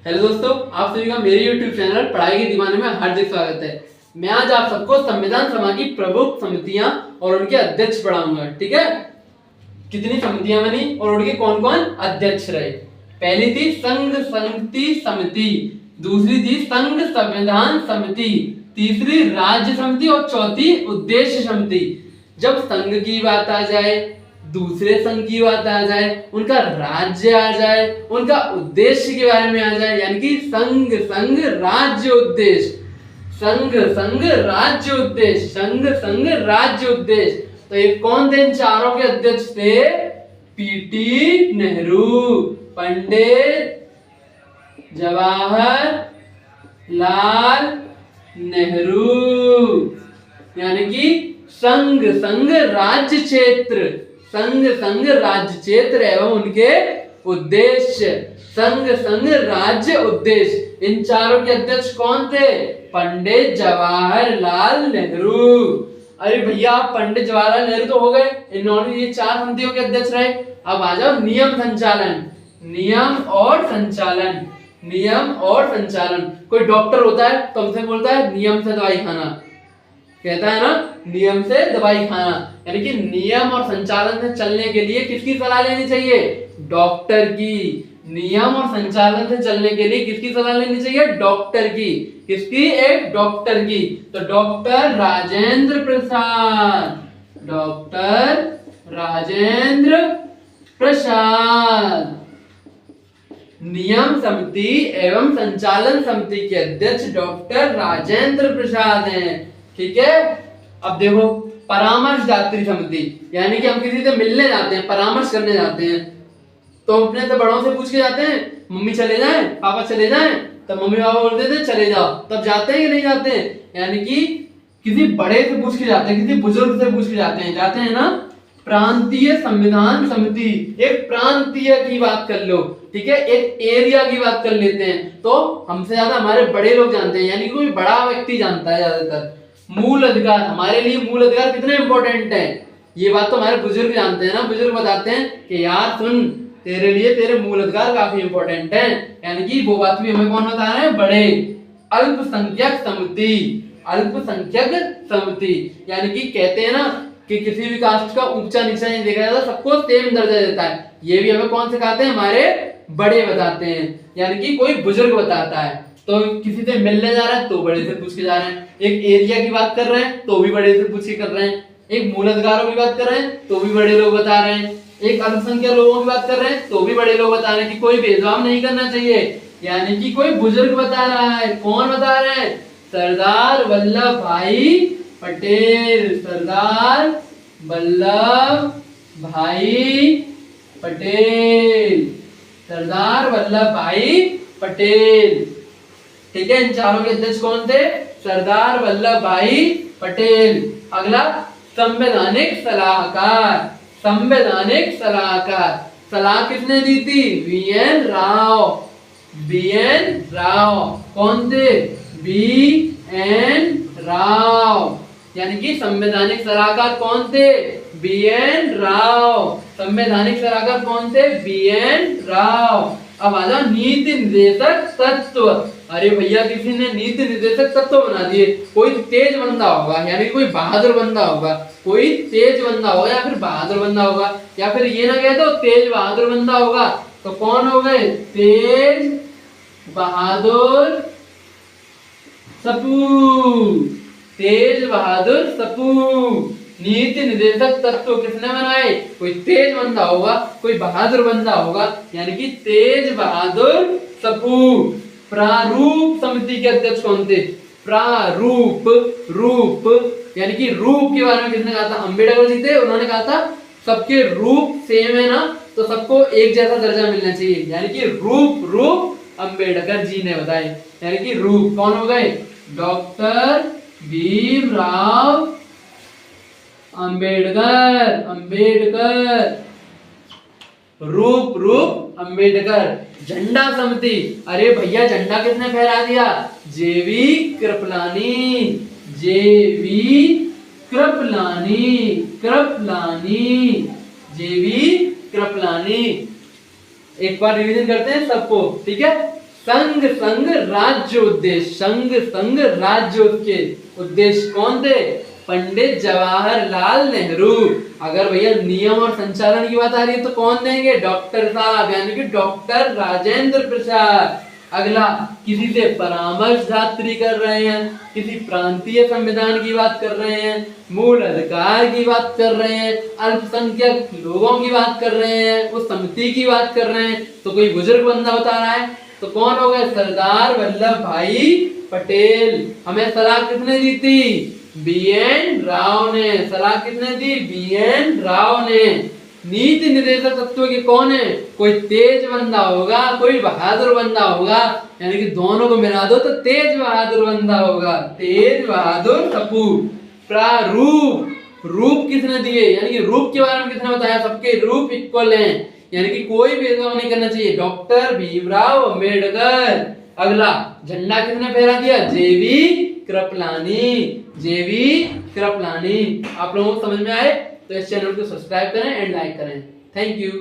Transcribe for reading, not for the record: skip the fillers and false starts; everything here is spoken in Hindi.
हेलो दोस्तों, आप सभी का मेरे YouTube चैनल पढ़ाई के दीवाने में हार्दिक स्वागत है। मैं आज आप सबको संविधान सभा की प्रमुख समितियां और उनके अध्यक्ष पढ़ाऊंगा। ठीक है, कितनी समितियां बनी और उनके कौन कौन अध्यक्ष रहे। पहली थी संघ संगति समिति, दूसरी थी संघ संविधान समिति, तीसरी राज्य समिति और चौथी उद्देश्य समिति। जब संघ की बात आ जाए, दूसरे संघ की बात आ जाए, उनका राज्य आ जाए, उनका उद्देश्य के बारे में आ जाए, यानी कि संघ संघ राज्य उद्देश्य, संघ संघ राज्य उद्देश्य, संघ संघ राज्य उद्देश्य। तो ये कौन थे इन चारों के अध्यक्ष थे? पीटी नेहरू, पंडित जवाहर लाल नेहरू, यानी कि संघ संघ राज्य क्षेत्र, संघ संघ राज्य क्षेत्र एवं उनके उद्देश्य, संघ संघ राज्य उद्देश्य। इन चारों के अध्यक्ष कौन थे? पंडित जवाहरलाल नेहरू। अरे भैया, पंडित जवाहरलाल नेहरू तो हो गए, इन्होंने ये चार समितियों के अध्यक्ष रहे। अब आ जाओ नियम संचालन, नियम और संचालन, नियम और संचालन। कोई डॉक्टर होता है तो हमसे बोलता है नियम से दवाई खाना, कहता है ना नियम से दवाई खाना, यानी कि नियम और संचालन से चलने के लिए किसकी सलाह लेनी चाहिए? डॉक्टर की। नियम और संचालन से चलने के लिए किसकी सलाह लेनी चाहिए? डॉक्टर की। किसकी? एक डॉक्टर की। तो डॉक्टर राजेंद्र प्रसाद, डॉक्टर राजेंद्र प्रसाद। नियम समिति एवं संचालन समिति के अध्यक्ष डॉक्टर राजेंद्र प्रसाद हैं। ठीक है, अब देखो परामर्शदात्री समिति, यानी कि हम किसी से मिलने जाते हैं, परामर्श करने जाते हैं, तो अपने से बड़ों से पूछ के जाते हैं, मम्मी चले जाएं, पापा चले जाएं, तब मम्मी पापा बोलते थे चले जाओ, तब जाते हैं कि नहीं जाते हैं? यानी कि किसी बड़े से पूछ के जाते हैं, किसी बुजुर्ग से पूछ के जाते हैं ना। प्रांतीय संविधान समिति, एक प्रांतीय की बात कर लो, ठीक है, एक एरिया की बात कर लेते हैं, तो हमसे ज्यादा हमारे बड़े लोग जानते हैं, यानी कि कोई बड़ा व्यक्ति जानता है ज्यादातर। मूल अधिकार, हमारे लिए मूल अधिकार कितने इंपॉर्टेंट हैं, ये बात तो हमारे बुजुर्ग जानते हैं ना। बुजुर्ग बताते हैं कि यार सुन, तेरे लिए तेरे मूल अधिकार काफी इंपॉर्टेंट हैं, यानी कि वो बात भी हमें कौन बता रहे हैं? बड़े। अल्पसंख्यक समिति, अल्पसंख्यक समिति, यानी कि कहते हैं ना कि किसी भी कास्ट का ऊंचा नीचा नहीं देखा जाता, सबको सेम दर्जा देता है। ये भी हमें कौन सिखाते हैं? हमारे बड़े बताते हैं, यानी कि कोई बुजुर्ग बताता है। तो किसी से मिलने जा रहा है तो बड़े से पूछ के जा रहे हैं, एक एरिया की बात कर रहे हैं तो भी बड़े से पूछ के कर रहे हैं, एक मूल अधिकारों की बात कर रहे हैं तो भी बड़े लोग बता रहे हैं, एक अल्पसंख्यक लोगों की बात कर रहे हैं तो भी बड़े लोग बता रहे हैं कि कोई भेदभाव नहीं करना चाहिए, यानी कि कोई बुजुर्ग बता रहा है। कौन बता रहे हैं? सरदार वल्लभ भाई पटेल, सरदार वल्लभ भाई पटेल, सरदार वल्लभ भाई पटेल। ठीक है, इन चारों के अध्यक्ष कौन थे? सरदार वल्लभ भाई पटेल। अगला संवैधानिक सलाहकार, संवैधानिक सलाहकार, सलाह किसने दी थी? वीएन राव, वीएन राव। कौन थे? वीएन राव, यानी कि संवैधानिक सलाहकार कौन थे? वीएन राव। संवैधानिक सलाहकार कौन थे? वीएन राव। अब आ जाओ नीति निर्देशक तत्व। अरे भैया, किसी ने नीति निर्देशक तत्व बना दिए। कोई तेज बंदा होगा, यानी कोई बहादुर बंदा होगा, कोई तेज बंदा होगा या फिर बहादुर बंदा होगा, या फिर ये ना कह दो तेज बहादुर बंदा होगा, तो कौन हो गए? तेज बहादुर सप्रू, तेज बहादुर सप्रू। नीति निर्देशक तत्व किसने बनाए? कोई तेज बंदा होगा, कोई बहादुर बंदा होगा, यानी कि तेज बहादुर सप्रू। प्रारूप समिति के अध्यक्ष कौन थे? प्रारूप, रूप, यानी कि रूप के बारे में किसने कहा था? अंबेडकर जी थे। उन्होंने कहा था सबके रूप सेम है ना, तो सबको एक जैसा दर्जा मिलना चाहिए, यानी कि रूप, रूप अंबेडकर जी ने बताए, यानी कि रूप कौन हो गए? डॉक्टर भीमराव अंबेडकर, अंबेडकर। रूप, रूप अंबेडकर। झंडा समिति, अरे भैया झंडा किसने फहरा दिया? जेवी कृपलानी, जेवी कृपलानी, कृपलानी, जेवी कृपलानी। एक बार रिवीजन करते हैं सबको, ठीक है। संघ संघ राज्य उद्देश्य, संघ संघ राज्य के उद्देश्य कौन थे? पंडित जवाहरलाल नेहरू। अगर भैया नियम और संचालन की बात आ रही है तो कौन देंगे? डॉक्टर साहब, यानी कि डॉक्टर राजेंद्र प्रसाद। अगला, किसी से परामर्श धात्री कर रहे हैं, किसी प्रांतीय संविधान की बात कर रहे हैं, मूल अधिकार की बात कर रहे हैं, अल्पसंख्यक लोगों की बात कर रहे हैं, उस समिति की बात कर रहे हैं, तो कोई बुजुर्ग बंदा बता रहा है, तो कौन हो गए? सरदार वल्लभ भाई पटेल। हमें सलाह किसने दी थी? बी.एन. राव ने। सलाह किसने दी? बी.एन. राव ने। नीति निर्देशक तत्व के कौन है? कोई तेज बंदा होगा, कोई बहादुर बंदा होगा, यानी कि दोनों को मिला दो तो तेज बहादुर बंदा होगा, तेज बहादुर टप्पू। प्रारूप, रूप किसने दिए? यानी कि रूप के बारे में किसने बताया? सबके रूप इक्वल हैं, यानी कि कोई भेदभाव नहीं करना चाहिए, डॉक्टर भीमराव अम्बेडकर। अगला, झंडा किसने फहरा दिया? जेवी कृपलानी, जेवी कृपलानी। आप लोगों को समझ में आए तो इस चैनल को सब्सक्राइब करें एंड लाइक करें। Thank you.